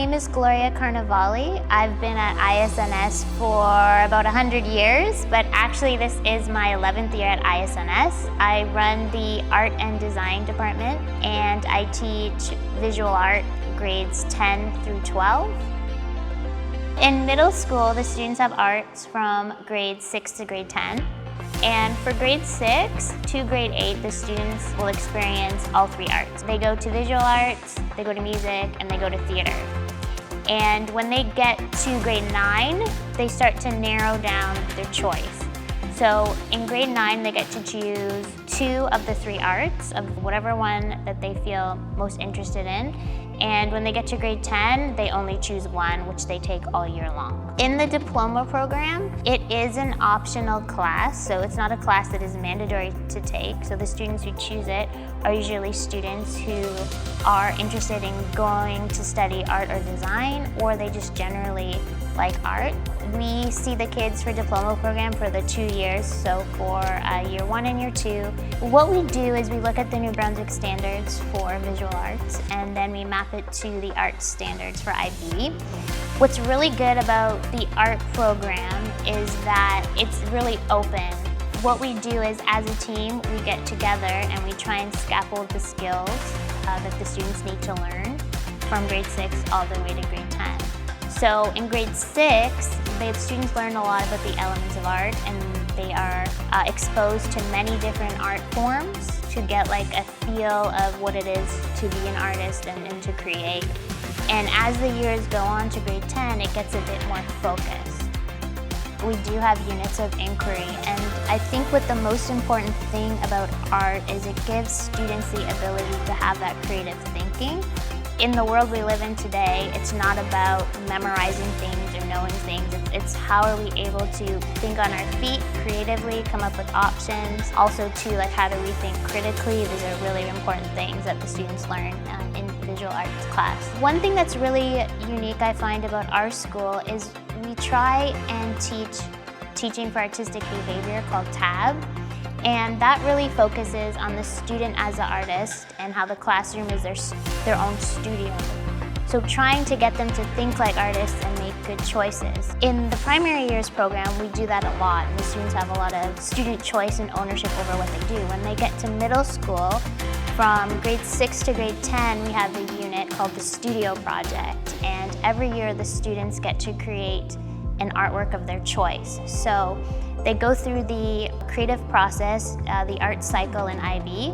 name is Gloria Carnevali. I've been at ISNS for about 100 years, but actually this is my 11th year at ISNS. I run the art and design department, and I teach visual art grades 10 through 12. In middle school, the students have arts from grade 6 to grade 10. And for grade 6 to grade 8, the students will experience all three arts. They go to visual arts, they go to music, and they go to theater. And when they get to grade 9, they start to narrow down their choice. So in grade 9, they get to choose 2 of the 3 arts, of whatever one that they feel most interested in. And when they get to grade 10, they only choose 1, which they take all year long. In the diploma program, it is an optional class, so it's not a class that is mandatory to take. So the students who choose it are usually students who are interested in going to study art or design, or they just generally like art. We see the kids for diploma program for the 2 years, so for year 1 and year 2. What we do is we look at the New Brunswick standards for visual arts, and then we map it to the art standards for IB. What's really good about the art program is that it's really open. What we do is, as a team, we get together and we try and scaffold the skills that the students need to learn from grade 6 all the way to grade 10. So in grade 6, the students learn a lot about the elements of art, and they are exposed to many different art forms to get like a feel of what it is to be an artist and to create. And as the years go on to grade 10, it gets a bit more focused. We do have units of inquiry, and I think what the most important thing about art is it gives students the ability to have that creative thinking. In the world we live in today, it's not about memorizing things or knowing things. It's how are we able to think on our feet creatively, come up with options. Also too, like how do we think critically? These are really important things that the students learn in visual arts class. One thing that's really unique I find about our school is we try and teach teaching for artistic behavior called TAB. And that really focuses on the student as an artist and how the classroom is their own studio. So trying to get them to think like artists and make good choices. In the primary years program, we do that a lot, and the students have a lot of student choice and ownership over what they do. When they get to middle school, from grade 6 to grade 10, we have a unit called the Studio Project. And every year the students get to create an artwork of their choice. So they go through the creative process, the art cycle in IB,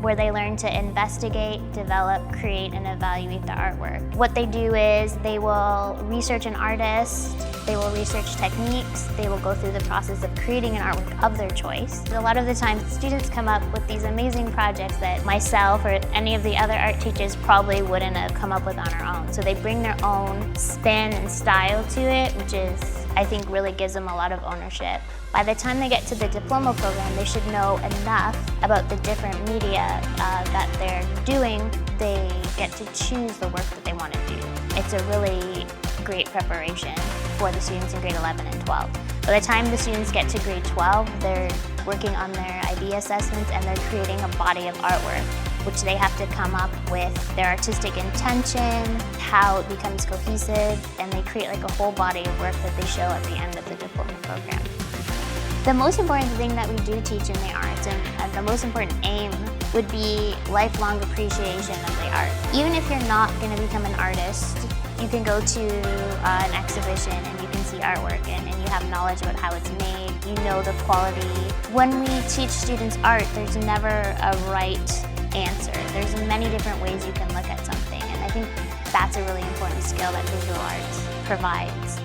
where they learn to investigate, develop, create, and evaluate the artwork. What they do is they will research an artist, they will research techniques, they will go through the process of creating an artwork of their choice. A lot of the times, students come up with these amazing projects that myself or any of the other art teachers probably wouldn't have come up with on our own. So they bring their own spin and style to it, which is, I think, really gives them a lot of ownership. By the time they get to the diploma program, they should know enough about the different media that they're doing. They get to choose the work that they want to do. It's a really great preparation for the students in grade 11 and 12. By the time the students get to grade 12, they're working on their IB assessments and they're creating a body of artwork, which they have to come up with their artistic intention, how it becomes cohesive, and they create like a whole body of work that they show at the end of the diploma program. The most important thing that we do teach in the arts, and the most important aim, would be lifelong appreciation of the art. Even if you're not going to become an artist, you can go to an exhibition and you can see artwork and you have knowledge about how it's made, you know the quality. When we teach students art, there's never a right answer. There's many different ways you can look at something, and I think that's a really important skill that visual arts provides.